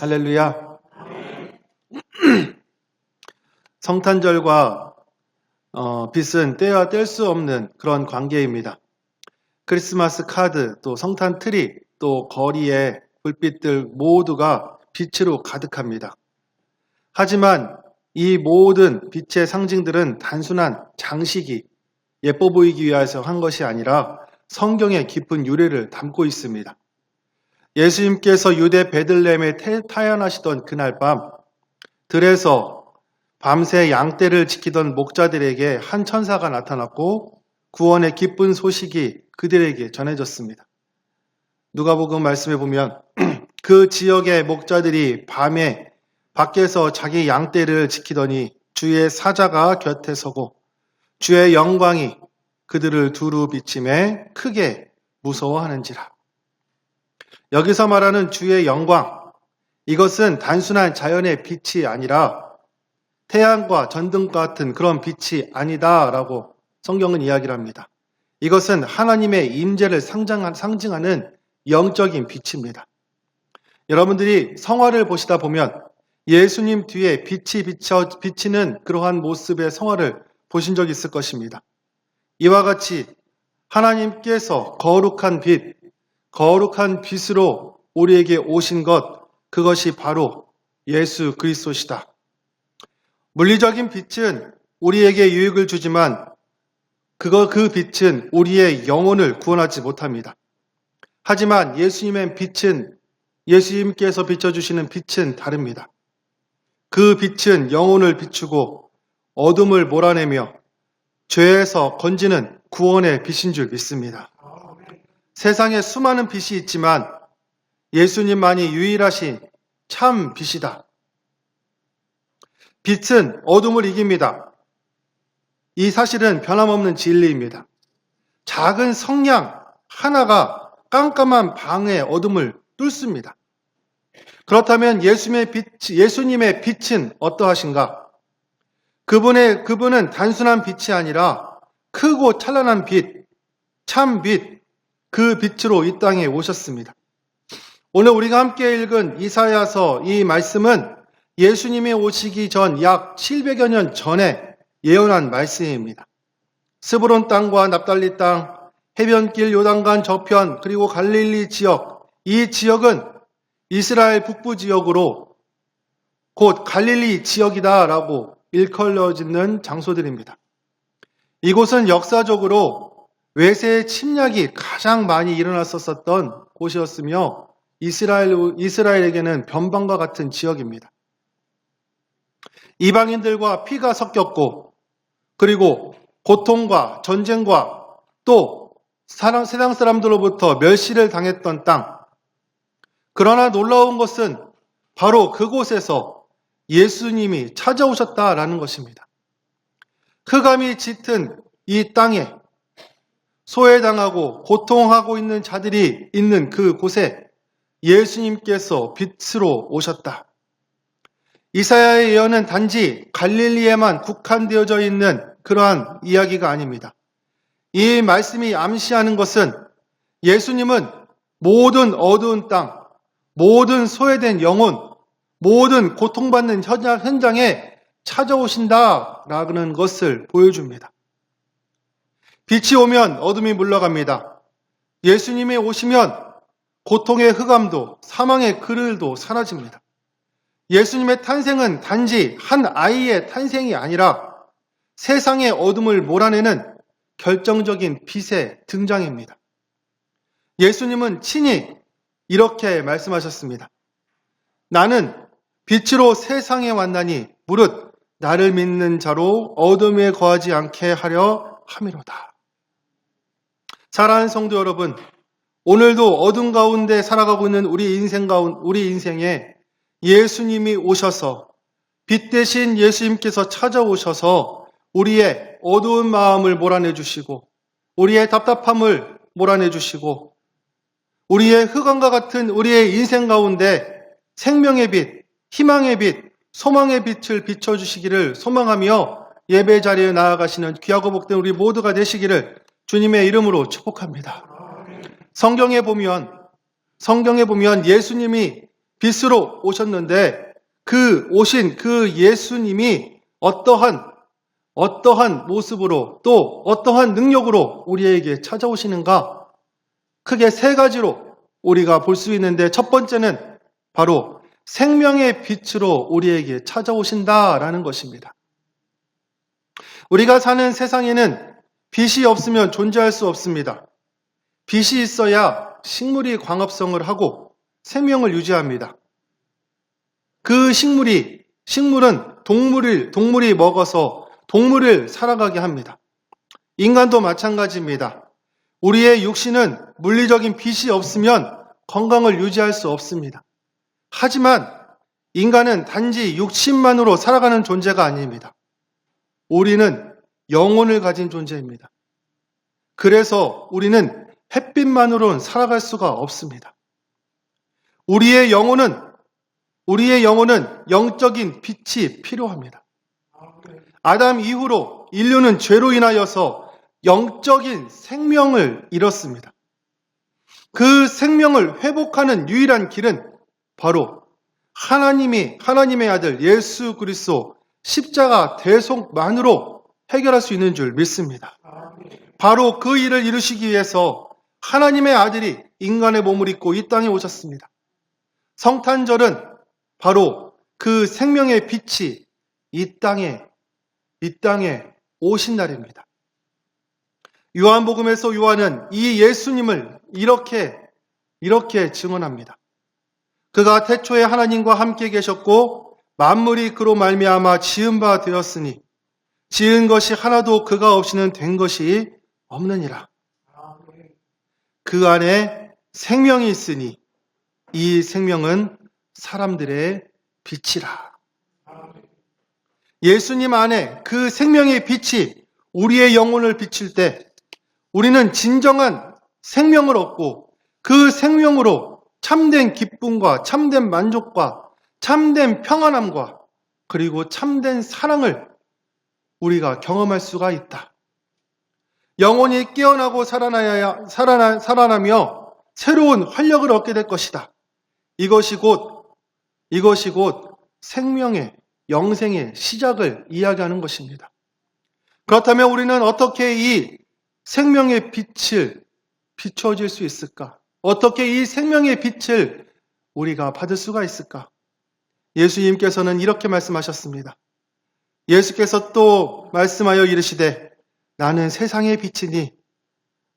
할렐루야. 성탄절과 빛은 떼와 뗄 수 없는 그런 관계입니다. 크리스마스 카드, 또 성탄 트리, 또 거리의 불빛들 모두가 빛으로 가득합니다. 하지만 이 모든 빛의 상징들은 단순한 장식이 예뻐 보이기 위해서 한 것이 아니라 성경의 깊은 유래를 담고 있습니다. 예수님께서 유대 베들레헴에 태어나시던 그날 밤, 들에서 밤새 양떼를 지키던 목자들에게 한 천사가 나타났고 구원의 기쁜 소식이 그들에게 전해졌습니다. 누가복음 말씀에 보면 그 지역의 목자들이 밤에 밖에서 자기 양떼를 지키더니 주의 사자가 곁에 서고 주의 영광이 그들을 두루 비침에 크게 무서워하는지라. 여기서 말하는 주의 영광, 이것은 단순한 자연의 빛이 아니라 태양과 전등과 같은 그런 빛이 아니다라고 성경은 이야기를 합니다. 이것은 하나님의 임재를 상징하는 영적인 빛입니다. 여러분들이 성화를 보시다 보면 예수님 뒤에 빛이 비치는 그러한 모습의 성화를 보신 적이 있을 것입니다. 이와 같이 하나님께서 거룩한 빛으로 우리에게 오신 것, 그것이 바로 예수 그리스도시다. 물리적인 빛은 우리에게 유익을 주지만 그 빛은 우리의 영혼을 구원하지 못합니다. 하지만 예수님께서 비춰주시는 빛은 다릅니다. 그 빛은 영혼을 비추고 어둠을 몰아내며 죄에서 건지는 구원의 빛인 줄 믿습니다. 세상에 수많은 빛이 있지만 예수님만이 유일하신 참 빛이다. 빛은 어둠을 이깁니다. 이 사실은 변함없는 진리입니다. 작은 성냥 하나가 깜깜한 방의 어둠을 뚫습니다. 그렇다면 예수님의 빛은 어떠하신가? 그분은 단순한 빛이 아니라 크고 찬란한 빛, 참 빛, 그 빛으로 이 땅에 오셨습니다. 오늘 우리가 함께 읽은 이사야서 이 말씀은 예수님이 오시기 전 약 700여 년 전에 예언한 말씀입니다. 스브론 땅과 납달리 땅, 해변길 요단강 저편, 그리고 갈릴리 지역, 이 지역은 이스라엘 북부 지역으로 곧 갈릴리 지역이다라고 일컬어지는 장소들입니다. 이곳은 역사적으로 외세의 침략이 가장 많이 일어났었던 곳이었으며 이스라엘에게는 변방과 같은 지역입니다. 이방인들과 피가 섞였고 그리고 고통과 전쟁과 또 세상 사람들로부터 멸시를 당했던 땅. 그러나 놀라운 것은 바로 그곳에서 예수님이 찾아오셨다라는 것입니다. 흑암이 짙은 이 땅에 소외당하고 고통하고 있는 자들이 있는 그곳에 예수님께서 빛으로 오셨다. 이사야의 예언은 단지 갈릴리에만 국한되어져 있는 그러한 이야기가 아닙니다. 이 말씀이 암시하는 것은 예수님은 모든 어두운 땅, 모든 소외된 영혼, 모든 고통받는 현장에 찾아오신다라는 것을 보여줍니다. 빛이 오면 어둠이 물러갑니다. 예수님이 오시면 고통의 흑암도 사망의 그늘도 사라집니다. 예수님의 탄생은 단지 한 아이의 탄생이 아니라 세상의 어둠을 몰아내는 결정적인 빛의 등장입니다. 예수님은 친히 이렇게 말씀하셨습니다. 나는 빛으로 세상에 왔나니 무릇 나를 믿는 자로 어둠에 거하지 않게 하려 함이로다. 사랑하는 성도 여러분, 오늘도 어둠 가운데 살아가고 있는 우리 인생에 예수님이 오셔서 빛 대신 예수님께서 찾아오셔서 우리의 어두운 마음을 몰아내 주시고 우리의 답답함을 몰아내 주시고 우리의 흑암과 같은 우리의 인생 가운데 생명의 빛, 희망의 빛, 소망의 빛을 비춰주시기를 소망하며 예배 자리에 나아가시는 귀하고 복된 우리 모두가 되시기를 주님의 이름으로 축복합니다. 성경에 보면 예수님이 빛으로 오셨는데 그 오신 그 예수님이 어떠한 모습으로 또 어떠한 능력으로 우리에게 찾아오시는가? 크게 세 가지로 우리가 볼 수 있는데 첫 번째는 바로 생명의 빛으로 우리에게 찾아오신다라는 것입니다. 우리가 사는 세상에는 빛이 없으면 존재할 수 없습니다. 빛이 있어야 식물이 광합성을 하고 생명을 유지합니다. 그 식물은 동물이 먹어서 동물을 살아가게 합니다. 인간도 마찬가지입니다. 우리의 육신은 물리적인 빛이 없으면 건강을 유지할 수 없습니다. 하지만 인간은 단지 육신만으로 살아가는 존재가 아닙니다. 우리는 영혼을 가진 존재입니다. 그래서 우리는 햇빛만으로는 살아갈 수가 없습니다. 우리의 영혼은 영적인 빛이 필요합니다. 아담 이후로 인류는 죄로 인하여서 영적인 생명을 잃었습니다. 그 생명을 회복하는 유일한 길은 바로 하나님의 아들 예수 그리스도 십자가 대속만으로 해결할 수 있는 줄 믿습니다. 바로 그 일을 이루시기 위해서 하나님의 아들이 인간의 몸을 입고 이 땅에 오셨습니다. 성탄절은 바로 그 생명의 빛이 이 땅에 오신 날입니다. 요한복음에서 요한은 이 예수님을 이렇게 증언합니다. 그가 태초에 하나님과 함께 계셨고 만물이 그로 말미암아 지은 바 되었으니 지은 것이 하나도 그가 없이는 된 것이 없느니라. 그 안에 생명이 있으니 이 생명은 사람들의 빛이라. 예수님 안에 그 생명의 빛이 우리의 영혼을 비칠 때 우리는 진정한 생명을 얻고 그 생명으로 참된 기쁨과 참된 만족과 참된 평안함과 그리고 참된 사랑을 우리가 경험할 수가 있다. 영혼이 깨어나고 살아나며 새로운 활력을 얻게 될 것이다. 이것이 곧 생명의 영생의 시작을 이야기하는 것입니다. 그렇다면 우리는 어떻게 이 생명의 빛을 비춰질 수 있을까? 어떻게 이 생명의 빛을 우리가 받을 수가 있을까? 예수님께서는 이렇게 말씀하셨습니다. 예수께서 또 말씀하여 이르시되 나는 세상의 빛이니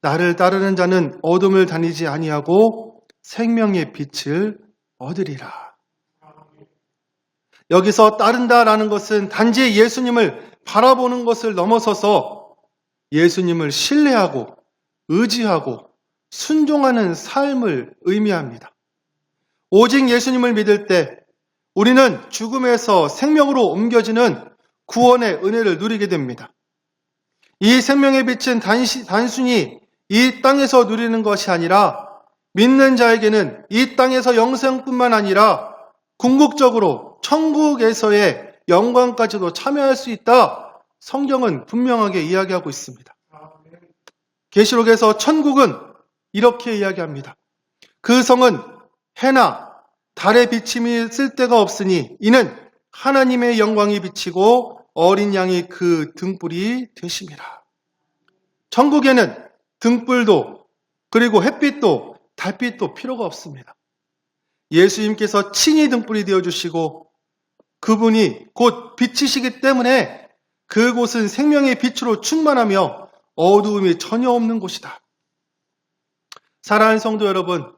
나를 따르는 자는 어둠을 다니지 아니하고 생명의 빛을 얻으리라. 여기서 따른다라는 것은 단지 예수님을 바라보는 것을 넘어서서 예수님을 신뢰하고 의지하고 순종하는 삶을 의미합니다. 오직 예수님을 믿을 때 우리는 죽음에서 생명으로 옮겨지는 구원의 은혜를 누리게 됩니다. 이 생명의 빛은 단순히 이 땅에서 누리는 것이 아니라 믿는 자에게는 이 땅에서 영생뿐만 아니라 궁극적으로 천국에서의 영광까지도 참여할 수 있다. 성경은 분명하게 이야기하고 있습니다. 계시록에서 천국은 이렇게 이야기합니다. 그 성은 해나 달의 비침이 쓸데가 없으니 이는 하나님의 영광이 비치고 어린 양이 그 등불이 되심이라. 천국에는 등불도 그리고 햇빛도 달빛도 필요가 없습니다. 예수님께서 친히 등불이 되어주시고 그분이 곧 빛이시기 때문에 그곳은 생명의 빛으로 충만하며 어두움이 전혀 없는 곳이다. 사랑하는 성도 여러분,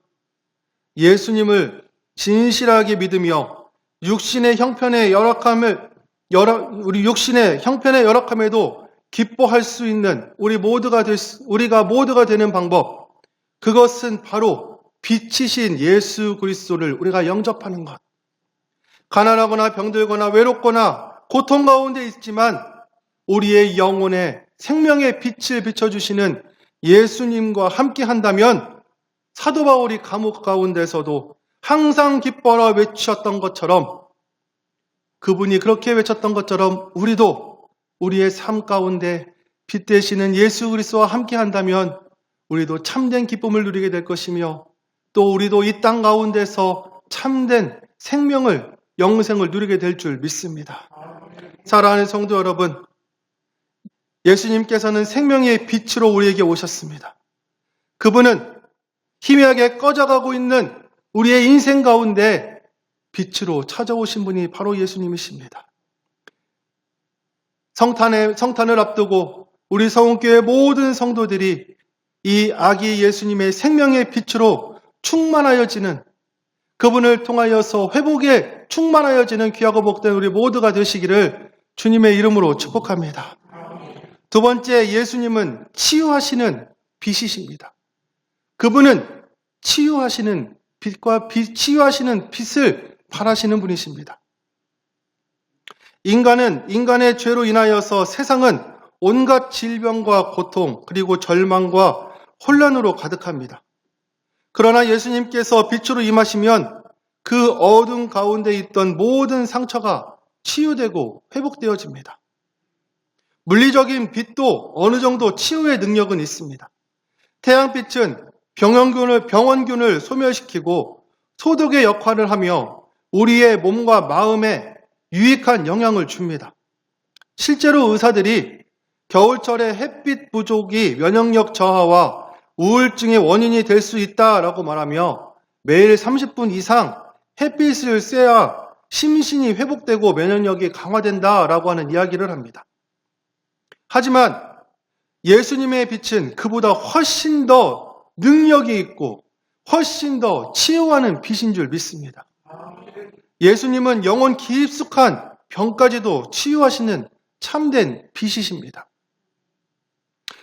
예수님을 진실하게 믿으며 육신의 형편의 열악함에도 기뻐할 수 있는 우리가 모두가 되는 방법, 그것은 바로 빛이신 예수 그리스도를 우리가 영접하는 것. 가난하거나 병들거나 외롭거나 고통 가운데 있지만 우리의 영혼에 생명의 빛을 비춰주시는 예수님과 함께 한다면 사도 바울이 감옥 가운데서도 항상 기뻐라 외쳤던 것처럼, 그분이 그렇게 외쳤던 것처럼 우리도 우리의 삶 가운데 빛 되시는 예수 그리스도와 함께 한다면 우리도 참된 기쁨을 누리게 될 것이며 또 우리도 이 땅 가운데서 참된 생명을, 영생을 누리게 될 줄 믿습니다. 사랑하는 성도 여러분, 예수님께서는 생명의 빛으로 우리에게 오셨습니다. 그분은 희미하게 꺼져가고 있는 우리의 인생 가운데 빛으로 찾아오신 분이 바로 예수님이십니다. 성탄을 앞두고 우리 서운교회 모든 성도들이 이 아기 예수님의 생명의 빛으로 충만하여지는, 그분을 통하여서 회복에 충만하여지는 귀하고 복된 우리 모두가 되시기를 주님의 이름으로 축복합니다. 두 번째, 예수님은 치유하시는 빛이십니다. 그분은 치유하시는 빛과 치유하시는 빛을 바라시는 분이십니다. 인간의 죄로 인하여서 세상은 온갖 질병과 고통, 그리고 절망과 혼란으로 가득합니다. 그러나 예수님께서 빛으로 임하시면 그 어둠 가운데 있던 모든 상처가 치유되고 회복되어집니다. 물리적인 빛도 어느 정도 치유의 능력은 있습니다. 태양빛은 병원균을 소멸시키고 소독의 역할을 하며 우리의 몸과 마음에 유익한 영향을 줍니다. 실제로 의사들이 겨울철에 햇빛 부족이 면역력 저하와 우울증의 원인이 될 수 있다라고 말하며 매일 30분 이상 햇빛을 쐬야 심신이 회복되고 면역력이 강화된다라고 하는 이야기를 합니다. 하지만 예수님의 빛은 그보다 훨씬 더 능력이 있고 훨씬 더 치유하는 빛인 줄 믿습니다. 예수님은 영혼 깊숙한 병까지도 치유하시는 참된 빛이십니다.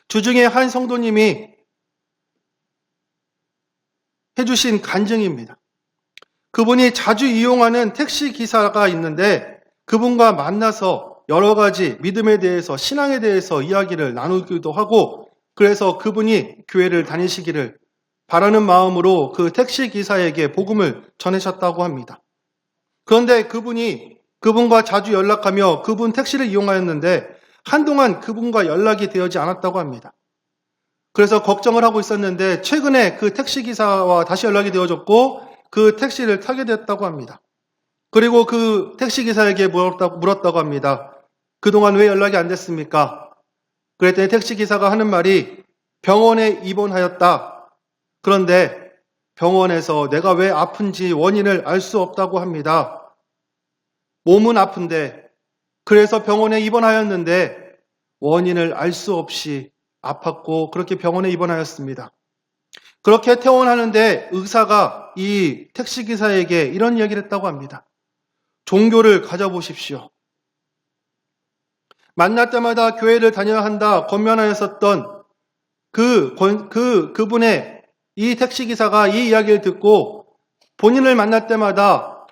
주중에 한 성도님이 해주신 간증입니다. 그분이 자주 이용하는 택시 기사가 있는데 그분과 만나서 여러 가지 믿음에 대해서, 신앙에 대해서 이야기를 나누기도 하고, 그래서 그분이 교회를 다니시기를 바라는 마음으로 그 택시 기사에게 복음을 전하셨다고 합니다. 그런데 그분과 자주 연락하며 그분 택시를 이용하였는데 한동안 그분과 연락이 되어지 않았다고 합니다. 그래서 걱정을 하고 있었는데 최근에 그 택시기사와 다시 연락이 되어졌고 그 택시를 타게 됐다고 합니다. 그리고 그 택시기사에게 물었다고 합니다. 그동안 왜 연락이 안 됐습니까? 그랬더니 택시기사가 하는 말이 병원에 입원하였다. 그런데 병원에서 내가 왜 아픈지 원인을 알 수 없다고 합니다. 몸은 아픈데 그래서 병원에 입원하였는데 원인을 알 수 없이 아팠고 그렇게 병원에 입원하였습니다. 그렇게 퇴원하는데 의사가 이 택시기사에게 이런 이야기를 했다고 합니다. 종교를 가져보십시오. 만날 때마다 교회를 다녀야 한다 권면하였었던 그분의 이 택시기사가 이 이야기를 듣고 본인을 만날 때마다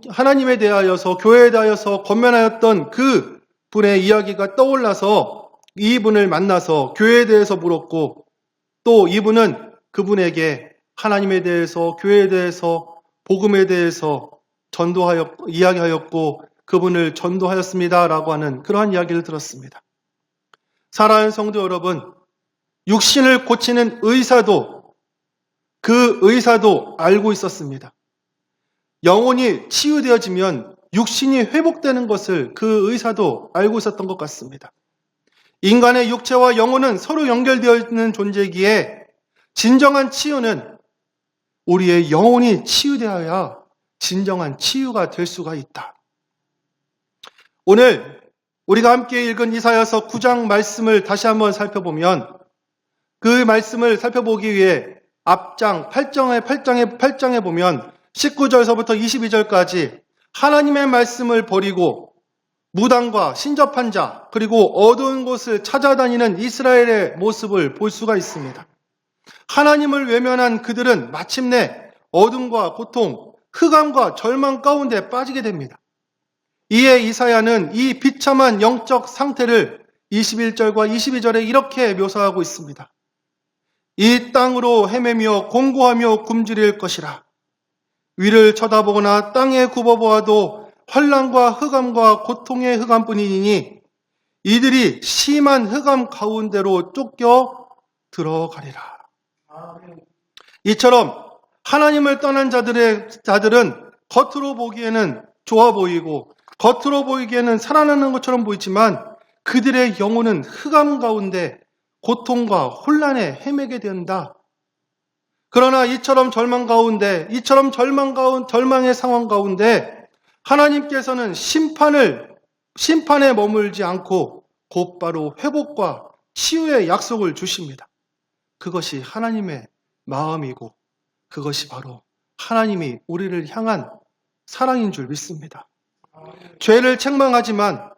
하나님에 대하여서, 교회에 대하여서 권면하였던 그 분의 이야기가 떠올라서 이분을 만나서 교회에 대해서 물었고, 또 이분은 그분에게 하나님에 대해서, 교회에 대해서, 복음에 대해서 이야기하였고 그분을 전도하였습니다라고 하는 그러한 이야기를 들었습니다. 사랑하는 성도 여러분, 육신을 고치는 의사도 알고 있었습니다. 영혼이 치유되어지면 육신이 회복되는 것을 그 의사도 알고 있었던 것 같습니다. 인간의 육체와 영혼은 서로 연결되어 있는 존재이기에 진정한 치유는 우리의 영혼이 치유되어야 진정한 치유가 될 수가 있다. 오늘 우리가 함께 읽은 이사야서 9장 말씀을 다시 한번 살펴보면 그 말씀을 살펴보기 위해 앞장 8장에 보면 19절서부터 22절까지 하나님의 말씀을 버리고 무당과 신접한 자, 그리고 어두운 곳을 찾아다니는 이스라엘의 모습을 볼 수가 있습니다. 하나님을 외면한 그들은 마침내 어둠과 고통, 흑암과 절망 가운데 빠지게 됩니다. 이에 이사야는 이 비참한 영적 상태를 21절과 22절에 이렇게 묘사하고 있습니다. 이 땅으로 헤매며 공고하며 굶주릴 것이라. 위를 쳐다보거나 땅에 굽어보아도 환난과 흑암과 고통의 흑암뿐이니 이들이 심한 흑암 가운데로 쫓겨 들어가리라. 이처럼 하나님을 떠난 자들은 겉으로 보기에는 좋아 보이고 겉으로 보이기에는 살아나는 것처럼 보이지만 그들의 영혼은 흑암 가운데 고통과 혼란에 헤매게 된다. 그러나 이처럼 절망의 상황 가운데 하나님께서는 심판에 머물지 않고 곧바로 회복과 치유의 약속을 주십니다. 그것이 하나님의 마음이고 그것이 바로 하나님이 우리를 향한 사랑인 줄 믿습니다. 죄를 책망하지만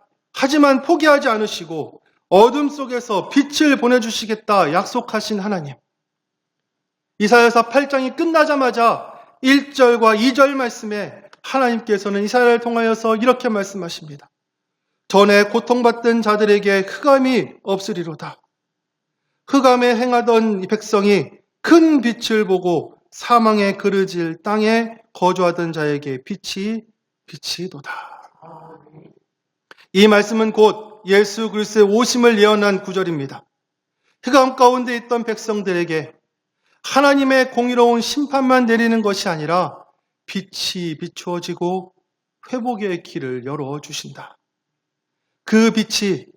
포기하지 않으시고 어둠 속에서 빛을 보내주시겠다 약속하신 하나님. 이사야서 8장이 끝나자마자 1절과 2절 말씀에 하나님께서는 이사야를 통하여서 이렇게 말씀하십니다. 전에 고통받던 자들에게 흑암이 없으리로다. 흑암에 행하던 이 백성이 큰 빛을 보고 사망에 그르질 땅에 거주하던 자에게 빛이 비치도다. 이 말씀은 곧 예수 그리스도의 오심을 예언한 구절입니다. 흑암 가운데 있던 백성들에게 하나님의 공의로운 심판만 내리는 것이 아니라 빛이 비추어지고 회복의 길을 열어주신다. 그 빛이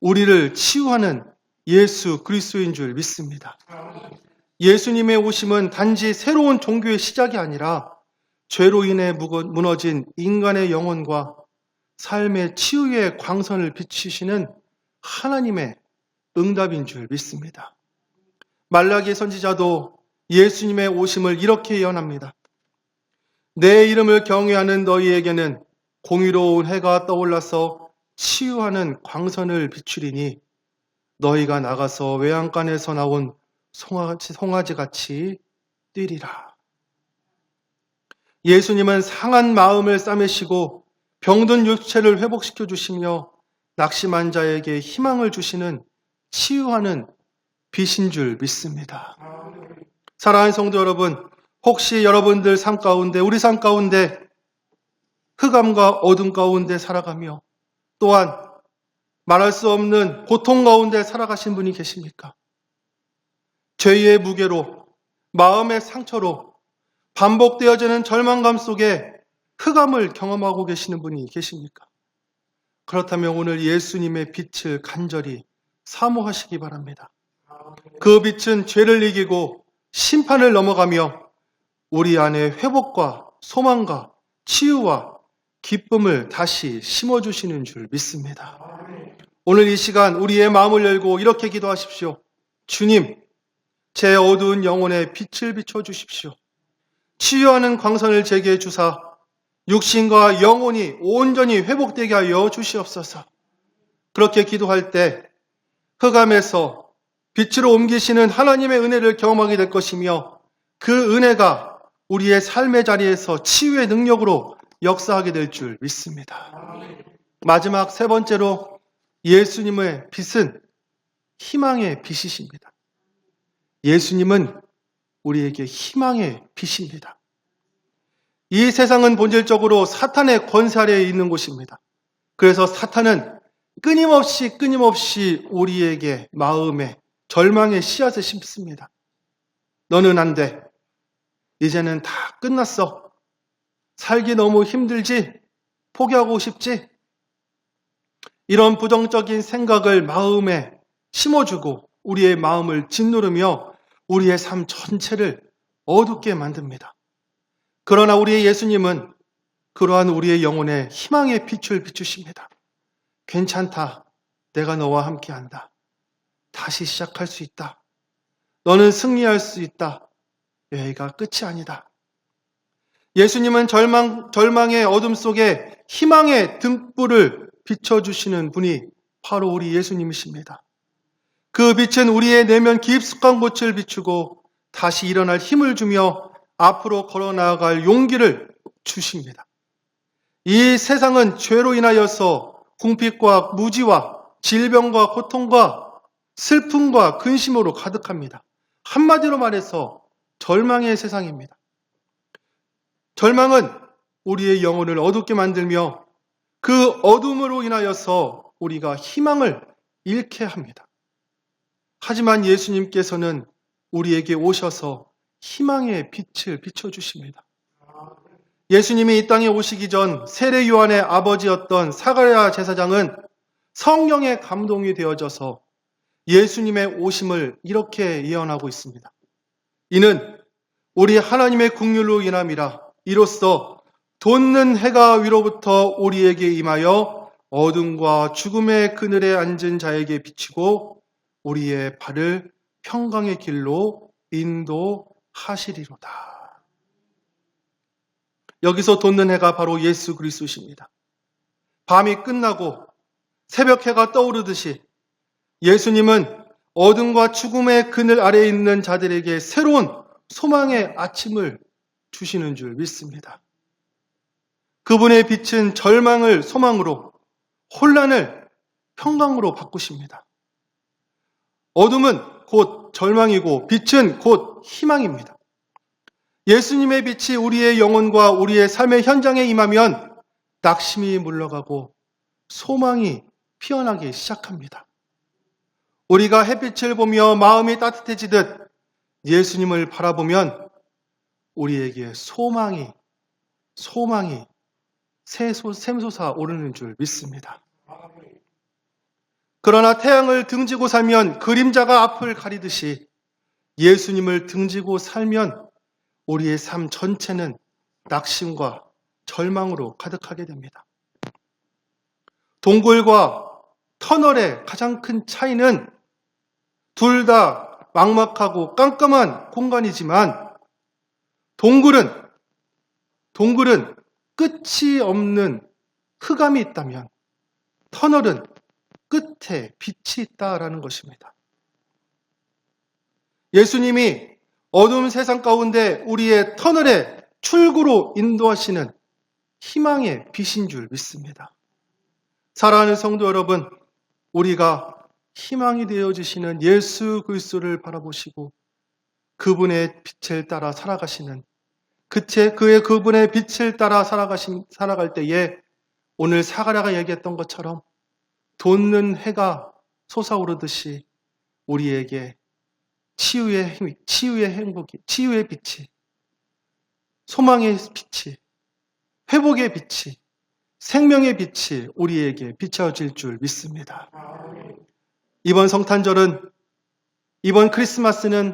우리를 치유하는 예수 그리스도인 줄 믿습니다. 예수님의 오심은 단지 새로운 종교의 시작이 아니라 죄로 인해 무너진 인간의 영혼과 삶의 치유의 광선을 비추시는 하나님의 응답인 줄 믿습니다. 말라기 선지자도 예수님의 오심을 이렇게 예언합니다. 내 이름을 경외하는 너희에게는 공의로운 해가 떠올라서 치유하는 광선을 비추리니 너희가 나가서 외양간에서 나온 송아지같이 뛰리라. 예수님은 상한 마음을 싸매시고 병든 육체를 회복시켜 주시며 낙심한 자에게 희망을 주시는 치유하는 빛인 줄 믿습니다. 사랑하는 성도 여러분, 혹시 여러분들 삶 가운데, 우리 삶 가운데 흑암과 어둠 가운데 살아가며 또한 말할 수 없는 고통 가운데 살아가신 분이 계십니까? 죄의 무게로, 마음의 상처로 반복되어지는 절망감 속에 흑암을 경험하고 계시는 분이 계십니까? 그렇다면 오늘 예수님의 빛을 간절히 사모하시기 바랍니다. 그 빛은 죄를 이기고 심판을 넘어가며 우리 안에 회복과 소망과 치유와 기쁨을 다시 심어주시는 줄 믿습니다. 오늘 이 시간 우리의 마음을 열고 이렇게 기도하십시오. 주님, 제 어두운 영혼에 빛을 비춰주십시오. 치유하는 광선을 제게 주사 육신과 영혼이 온전히 회복되게 하여 주시옵소서. 그렇게 기도할 때 흑암에서 빛으로 옮기시는 하나님의 은혜를 경험하게 될 것이며 그 은혜가 우리의 삶의 자리에서 치유의 능력으로 역사하게 될 줄 믿습니다. 마지막 세 번째로 예수님의 빛은 희망의 빛이십니다. 예수님은 우리에게 희망의 빛입니다. 이 세상은 본질적으로 사탄의 권세 아래에 있는 곳입니다. 그래서 사탄은 끊임없이 우리에게 마음에 절망의 씨앗을 심습니다. 너는 안 돼. 이제는 다 끝났어. 살기 너무 힘들지? 포기하고 싶지? 이런 부정적인 생각을 마음에 심어주고 우리의 마음을 짓누르며 우리의 삶 전체를 어둡게 만듭니다. 그러나 우리의 예수님은 그러한 우리의 영혼에 희망의 빛을 비추십니다. 괜찮다. 내가 너와 함께한다. 다시 시작할 수 있다. 너는 승리할 수 있다. 여기가 끝이 아니다. 예수님은 절망의 어둠 속에 희망의 등불을 비춰주시는 분이 바로 우리 예수님이십니다. 그 빛은 우리의 내면 깊숙한 곳을 비추고 다시 일어날 힘을 주며 앞으로 걸어 나아갈 용기를 주십니다. 이 세상은 죄로 인하여서 궁핍과 무지와 질병과 고통과 슬픔과 근심으로 가득합니다. 한마디로 말해서 절망의 세상입니다. 절망은 우리의 영혼을 어둡게 만들며 그 어둠으로 인하여서 우리가 희망을 잃게 합니다. 하지만 예수님께서는 우리에게 오셔서 희망의 빛을 비춰주십니다. 예수님이 이 땅에 오시기 전 세례 요한의 아버지였던 사가랴 제사장은 성령의 감동이 되어져서 예수님의 오심을 이렇게 예언하고 있습니다. 이는 우리 하나님의 긍휼로 인함이라. 이로써 돋는 해가 위로부터 우리에게 임하여 어둠과 죽음의 그늘에 앉은 자에게 비치고 우리의 발을 평강의 길로 인도하시리로다. 여기서 돋는 해가 바로 예수 그리스도십니다. 밤이 끝나고 새벽 해가 떠오르듯이 예수님은 어둠과 죽음의 그늘 아래에 있는 자들에게 새로운 소망의 아침을 주시는 줄 믿습니다. 그분의 빛은 절망을 소망으로, 혼란을 평강으로 바꾸십니다. 어둠은 곧 절망이고 빛은 곧 희망입니다. 예수님의 빛이 우리의 영혼과 우리의 삶의 현장에 임하면 낙심이 물러가고 소망이 피어나기 시작합니다. 우리가 햇빛을 보며 마음이 따뜻해지듯 예수님을 바라보면 우리에게 소망이 샘솟아 오르는 줄 믿습니다. 그러나 태양을 등지고 살면 그림자가 앞을 가리듯이 예수님을 등지고 살면 우리의 삶 전체는 낙심과 절망으로 가득하게 됩니다. 동굴과 터널의 가장 큰 차이는 둘 다 막막하고 깜깜한 공간이지만 동굴은 끝이 없는 흑암이 있다면 터널은 끝에 빛이 있다라는 것입니다. 예수님이 어두운 세상 가운데 우리의 터널의 출구로 인도하시는 희망의 빛인 줄 믿습니다. 사랑하는 성도 여러분, 우리가 희망이 되어주시는 예수 그리스도를 바라보시고 그분의 빛을 따라 살아가시는 그분의 빛을 따라 살아갈 때에 오늘 사가랴가 얘기했던 것처럼 돋는 해가 솟아오르듯이 우리에게 치유의 행복이, 치유의 빛이, 소망의 빛이, 회복의 빛이, 생명의 빛이 우리에게 비춰질 줄 믿습니다. 이번 성탄절은, 이번 크리스마스는,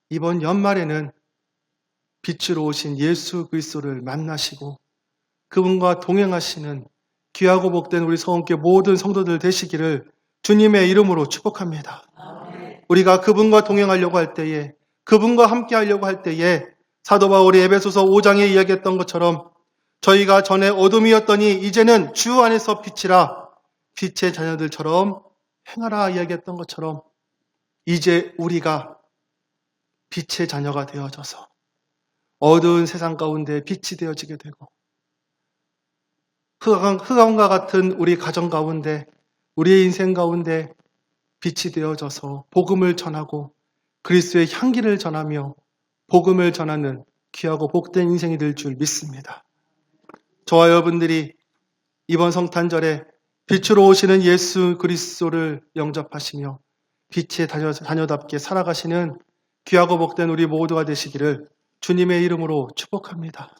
이번 연말에는 빛으로 오신 예수 그리스도를 만나시고 그분과 동행하시는 귀하고 복된 우리 서원교회 모든 성도들 되시기를 주님의 이름으로 축복합니다. 우리가 그분과 동행하려고 할 때에, 그분과 함께 하려고 할 때에 사도 바울이 에베소서 5장에 이야기했던 것처럼 저희가 전에 어둠이었더니 이제는 주 안에서 빛이라, 빛의 자녀들처럼 행하라 이야기했던 것처럼 이제 우리가 빛의 자녀가 되어져서 어두운 세상 가운데 빛이 되어지게 되고 흑암과 같은 우리 가정 가운데, 우리의 인생 가운데 빛이 되어져서 복음을 전하고 그리스도의 향기를 전하며 복음을 전하는 귀하고 복된 인생이 될 줄 믿습니다. 저와 여러분들이 이번 성탄절에 빛으로 오시는 예수 그리스도를 영접하시며 빛의 자녀답게 살아가시는 귀하고 복된 우리 모두가 되시기를 주님의 이름으로 축복합니다.